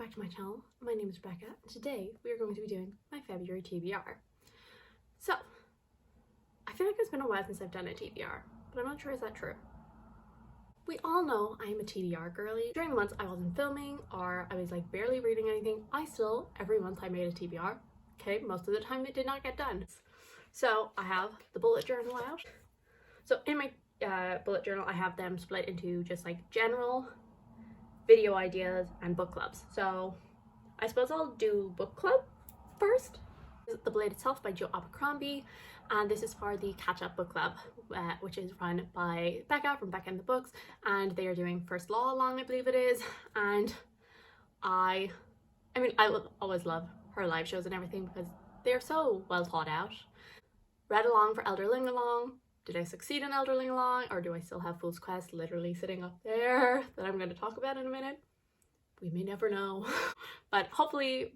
back to my channel. My name is Rebecca, and today we are going to be doing my February TBR. So, I feel like it's been a while since I've done a TBR, but I'm not sure is that true. We all know I am a TBR girly. During the months I wasn't filming or I was like barely reading anything, I still, every month I made a TBR. Okay, most of the time it did not get done. So I have the bullet journal out. So in my bullet journal I have them split into just like general video ideas and book clubs. So I suppose I'll do book club first. The Blade Itself by Joe Abercrombie, and this is for the Catch Up Book Club, which is run by Becca from Becca and the Books, and they are doing First Law along, I believe it is. And I always love her live shows and everything because they're so well thought out. Read along for Elderling Along. Did I succeed in Elderling Along, or do I still have Fool's Quest literally sitting up there that I'm going to talk about in a minute? We may never know. But hopefully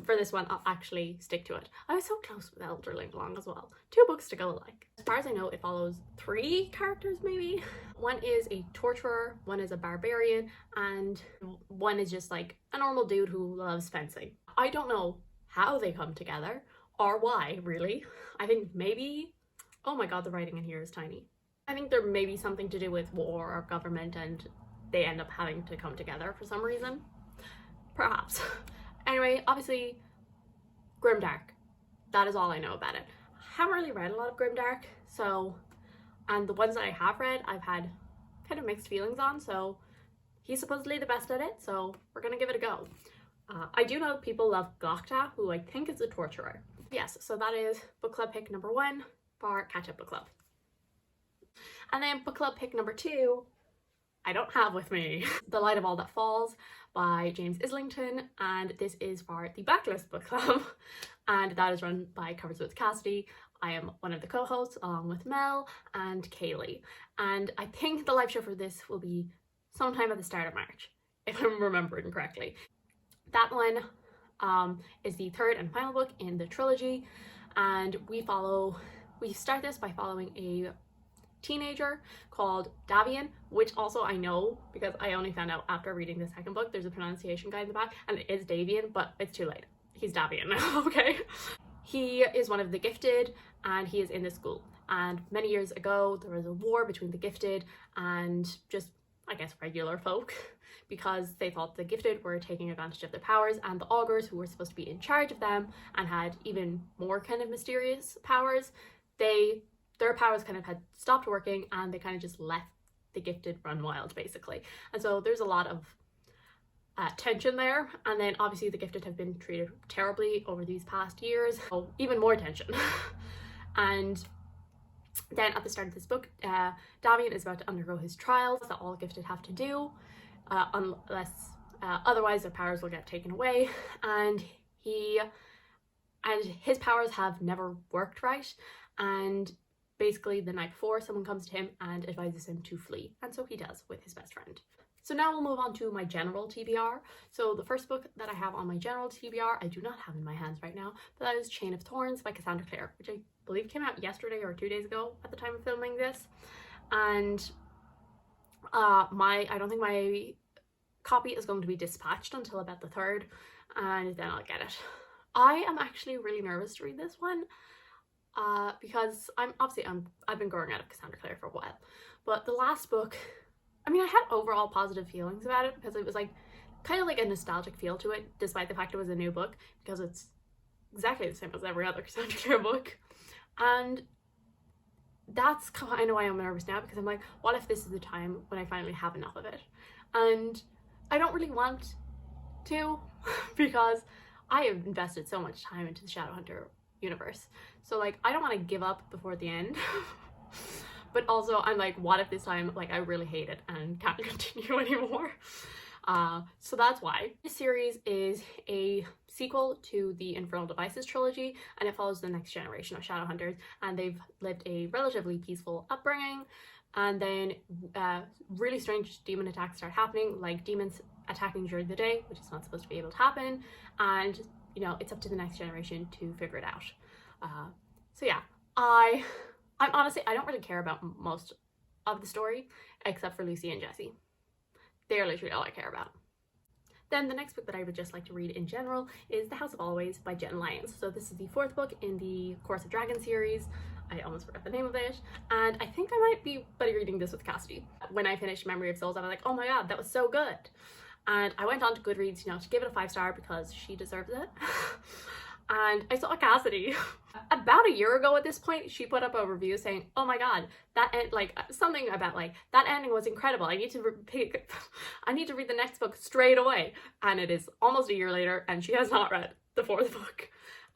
for this one I'll actually stick to it. I was so close with Elderling Along as well. 2 books to go alike. As far as I know, it follows 3 characters maybe. One is a torturer, one is a barbarian, and one is just like a normal dude who loves fencing. I don't know how they come together or why, really. I think maybe, oh my god, the writing in here is tiny. I think there may be something to do with war or government and they end up having to come together for some reason. Perhaps. Anyway, obviously, grimdark. That is all I know about it. I haven't really read a lot of grimdark, so, and the ones that I have read, I've had kind of mixed feelings on, so he's supposedly the best at it, so we're gonna give it a go. I do know people love Glokta, who I think is a torturer. Yes, so that is book club pick number 1 for Catch Up Book Club. And then book club pick number 2, I don't have with me. The Light of All That Falls by James Islington, and this is for the Backlist Book Club, and that is run by Covers with Cassidy. I am one of the co-hosts along with Mel and Kaylee, and I think the live show for this will be sometime at the start of March, if I'm remembering correctly. That one is the 3rd and final book in the trilogy, and we start this by following a teenager called Davian, which also I know because I only found out after reading the 2nd book. There's a pronunciation guide in the back and it is Davian, but it's too late. He's Davian now, okay? He is one of the gifted and he is in this school. And many years ago there was a war between the gifted and just, I guess, regular folk, because they thought the gifted were taking advantage of their powers, and the augurs, who were supposed to be in charge of them and had even more kind of mysterious powers, their powers kind of had stopped working and they kind of just let the gifted run wild, basically. And so there's a lot of tension there, and then obviously the gifted have been treated terribly over these past years, so even more tension. And then at the start of this book, Davian is about to undergo his trials that all gifted have to do, unless otherwise their powers will get taken away, and his powers have never worked right, and basically the night before someone comes to him and advises him to flee, and so he does with his best friend. So now we'll move on to my general TBR. So the first book that I have on my general TBR, I do not have in my hands right now, but that is Chain of Thorns by Cassandra Clare, which I believe came out yesterday or 2 days ago at the time of filming this. And I don't think my copy is going to be dispatched until about the 3rd, and then I'll get it. I am actually really nervous to read this one. Because I've been growing out of Cassandra Clare for a while, but the last book, I mean, I had overall positive feelings about it because it was like kind of like a nostalgic feel to it, despite the fact it was a new book, because it's exactly the same as every other Cassandra Clare book. And that's kind of why I'm nervous now, because I'm like, what if this is the time when I finally have enough of it? And I don't really want to, because I have invested so much time into the Shadowhunter universe, so like I don't want to give up before the end. But also I'm like, what if this time like I really hate it and can't continue anymore? So that's why. This series is a sequel to the Infernal Devices trilogy, and it follows the next generation of Shadowhunters, and they've lived a relatively peaceful upbringing, and then really strange demon attacks start happening, like demons attacking during the day, which is not supposed to be able to happen, and you know, it's up to the next generation to figure it out. So yeah, I'm honestly, I don't really care about most of the story except for Lucy and Jesse. They are literally all I care about. Then the next book that I would just like to read in general is The House of Always by Jen Lyons. So this is the 4th book in the Course of Dragon series. I almost forgot the name of it, and I think I might be buddy reading this with Cassidy. When I finished Memory of Souls, I was like, oh my god, that was so good. And I went on to Goodreads, you know, to give it a 5-star because she deserves it. And I saw Cassidy about a year ago at this point. She put up a review saying, oh my god, that end, like something about like that ending was incredible. I need to read the next book straight away. And it is almost a year later and she has not read the 4th book.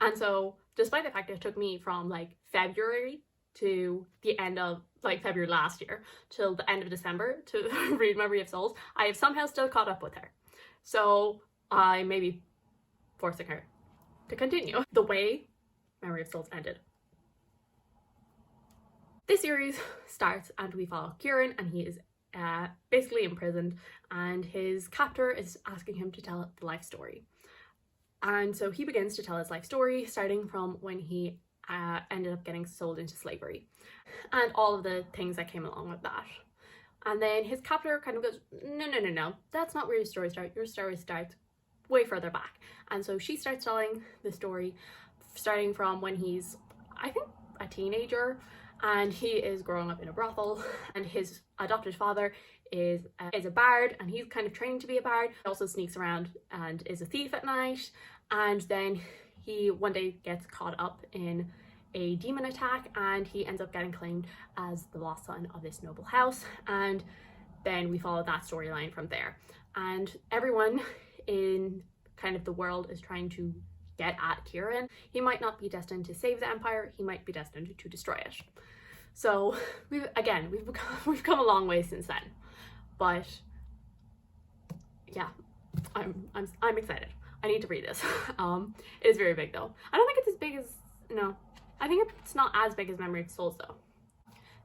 And so despite the fact that it took me from like February to the end of like February last year till the end of December to read Memory of Souls, I have somehow still caught up with her. So I may be forcing her to continue the way Memory of Souls ended. This series starts and we follow Kieran, and he is basically imprisoned, and his captor is asking him to tell the life story. And so he begins to tell his life story, starting from when he ended up getting sold into slavery and all of the things that came along with that. And then his captor kind of goes, no, that's not where your story starts. Your story starts way further back. And so she starts telling the story starting from when he's, I think, a teenager, and he is growing up in a brothel, and his adopted father is a bard, and he's kind of trained to be a bard. He also sneaks around and is a thief at night, and then he one day gets caught up in a demon attack, and he ends up getting claimed as the lost son of this noble house. And then we follow that storyline from there, and everyone in kind of the world is trying to get at Kieran. He might not be destined to save the empire, he might be destined to destroy it. So we've come a long way since then. But yeah, I'm excited. I need to read this. It is very big though. I don't think it's as big as, no, I think it's not as big as Memory of Souls though.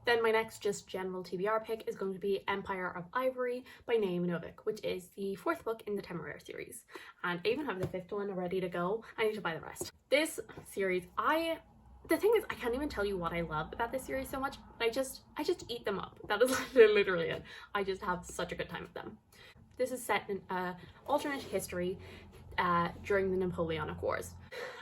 Then my next just general TBR pick is going to be Empire of Ivory by Naomi Novik, which is the 4th book in the Temeraire series. And I even have the 5th one ready to go. I need to buy the rest. This series, the thing is, I can't even tell you what I love about this series so much, but I just eat them up. That is literally it. I just have such a good time with them. This is set in alternate history during the Napoleonic Wars.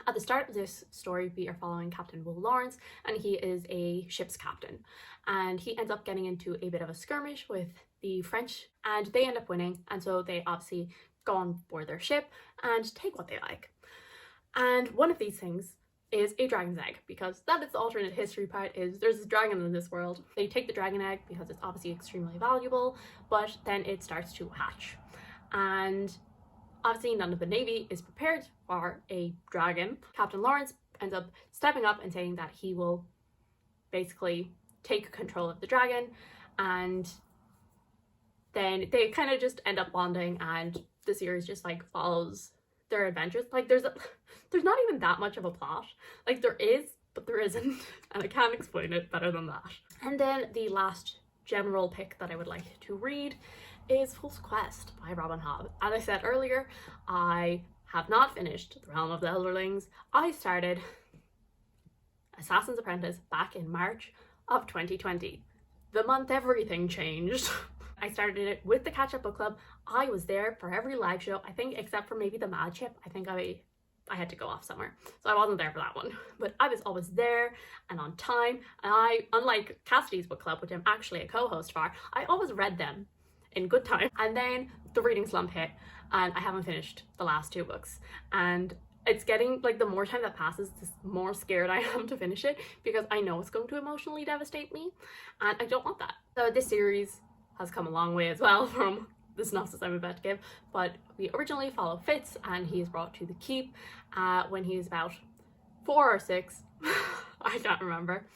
At the start of this story, we are following Captain Will Lawrence, and he is a ship's captain. And he ends up getting into a bit of a skirmish with the French, and they end up winning, and so they obviously go on board their ship and take what they like. And one of these things is a dragon's egg, because that is the alternate history part, is there's a dragon in this world. They take the dragon egg because it's obviously extremely valuable, but then it starts to hatch. And obviously none of the Navy is prepared for a dragon. Captain Lawrence ends up stepping up and saying that he will basically take control of the dragon, and then they kind of just end up bonding, and the series just like follows their adventures. Like there's not even that much of a plot. Like there is, but there isn't, and I can't explain it better than that. And then the last general pick that I would like to read is Fool's Quest by Robin Hobb. As I said earlier, I have not finished The Realm of the Elderlings. I started Assassin's Apprentice back in March of 2020. The month everything changed. I started it with the Catch Up Book Club. I was there for every live show, I think, except for maybe the Mad Chip. I think I had to go off somewhere, so I wasn't there for that one. But I was always there and on time, and I, unlike Cassidy's book club, which I'm actually a co-host for, I always read them in good time. And then the reading slump hit, and I haven't finished the last 2 books. And it's getting, like, the more time that passes, the more scared I am to finish it, because I know it's going to emotionally devastate me, and I don't want that. So this series has come a long way as well from the synopsis I'm about to give, but we originally follow Fitz, and he is brought to the keep when he is about 4 or 6, I can't remember,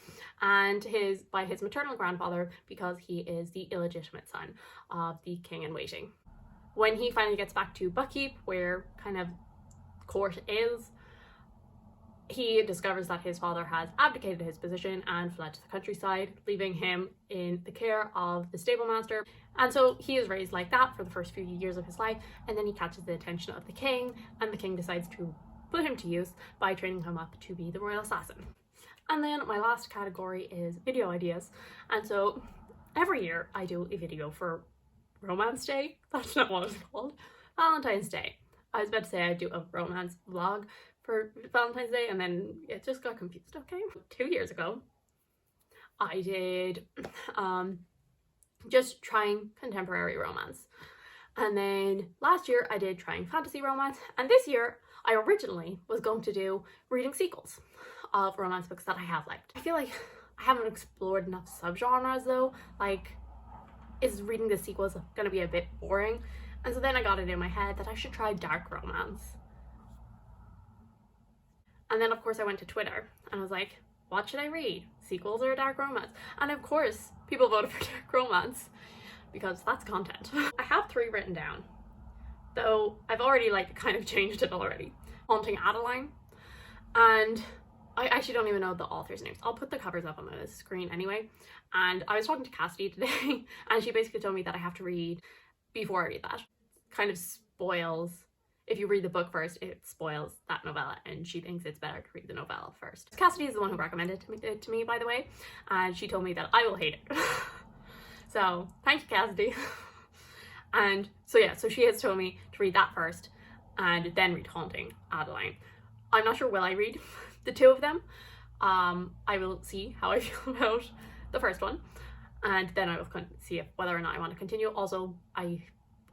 and by his maternal grandfather, because he is the illegitimate son of the king in waiting. When he finally gets back to Buckkeep, where kind of court is, he discovers that his father has abdicated his position and fled to the countryside, leaving him in the care of the stable master. And so he is raised like that for the first few years of his life, and then he catches the attention of the king, and the king decides to put him to use by training him up to be the royal assassin. And then my last category is video ideas. And so every year I do a video for Romance Day. That's not what it's called. Valentine's Day. I was about to say I'd do a romance vlog for Valentine's Day and then it just got confused, okay? 2 years ago, I did just trying contemporary romance. And then last year I did trying fantasy romance, and this year I originally was going to do reading sequels of romance books that I have liked. I feel like I haven't explored enough subgenres though. Like, is reading the sequels gonna be a bit boring? And so then I got it in my head that I should try dark romance. And then of course I went to Twitter and I was like, what should I read? Sequels or dark romance? And of course people voted for dark romance because that's content. I have 3 written down, though I've already like kind of changed it already. Haunting Adeline, and I actually don't even know the author's names. I'll put the covers up on the screen anyway. And I was talking to Cassidy today and she basically told me that I have to read before I read that. Kind of spoils, if you read the book first, it spoils that novella, and she thinks it's better to read the novella first. Cassidy is the one who recommended it to me, by the way, and she told me that I will hate it. So thank you, Cassidy. And so yeah, so she has told me to read that first and then read Haunting Adeline. I'm not sure will I read the 2 of them. I will see how I feel about the first one, and then I will see whether or not I want to continue. Also, I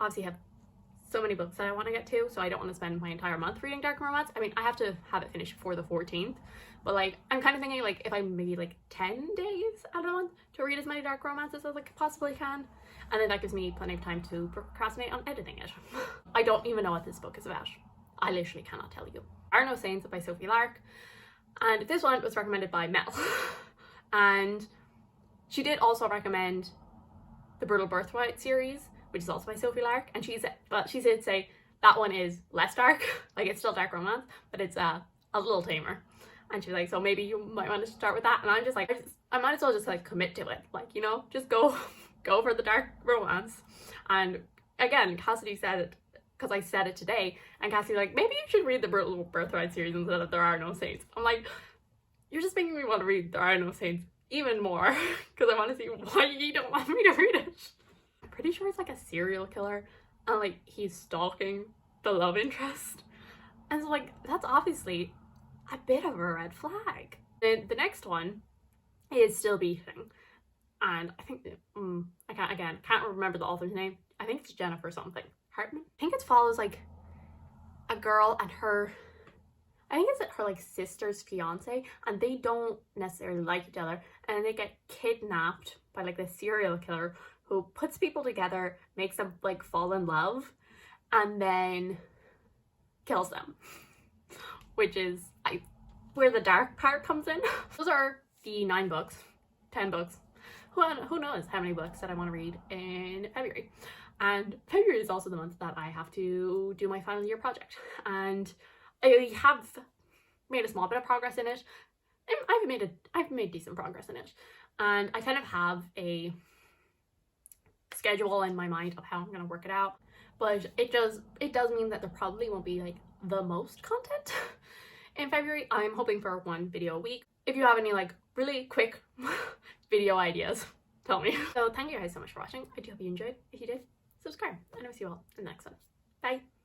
obviously have so many books that I want to get to, so I don't want to spend my entire month reading dark romance. I mean, I have to have it finished before the 14th, but like I'm kind of thinking like if I maybe like 10 days out of the month to read as many dark romances as I possibly can, and then that gives me plenty of time to procrastinate on editing it. I don't even know what this book is about. I literally cannot tell you. Are No Saints by Sophie Lark, and this one was recommended by Mel. And she did also recommend the Brutal Birthright series, which is also by Sophie Lark, and she did say that one is less dark, like it's still dark romance, but it's a little tamer. And she's like, so maybe you might want to start with that. And I'm just like, I might as well just like commit to it, like, you know, just go for the dark romance. And again, Cassidy said it, because I said it today, and Cassidy's like, maybe you should read the Brutal Birthright series instead of There Are No Saints. I'm like, you're just making me want to read There Are No Saints even more, because I want to see why you don't want me to read it. I'm pretty sure it's like a serial killer, and like he's stalking the love interest, and so like that's obviously a bit of a red flag. The next one is Still Beating, and I think I can't remember the author's name. I think it's Jennifer something Hartman. I think it follows like a girl and her, I think it's her like sister's fiance, and they don't necessarily like each other, and they get kidnapped by like the serial killer who puts people together, makes them like fall in love, and then kills them, which is where the dark part comes in. Those are the 9 books, 10 books. Who knows how many books that I want to read in February. And February is also the month that I have to do my final year project, and I have made a small bit of progress in it. I've made decent progress in it, and I kind of have a schedule in my mind of how I'm gonna work it out, but it does mean that there probably won't be like the most content in February. I'm hoping for 1 video a week. If you have any like really quick video ideas, tell me. So thank you guys so much for watching. I do hope you enjoyed. If you did, subscribe, and I'll see you all in the next one. Bye.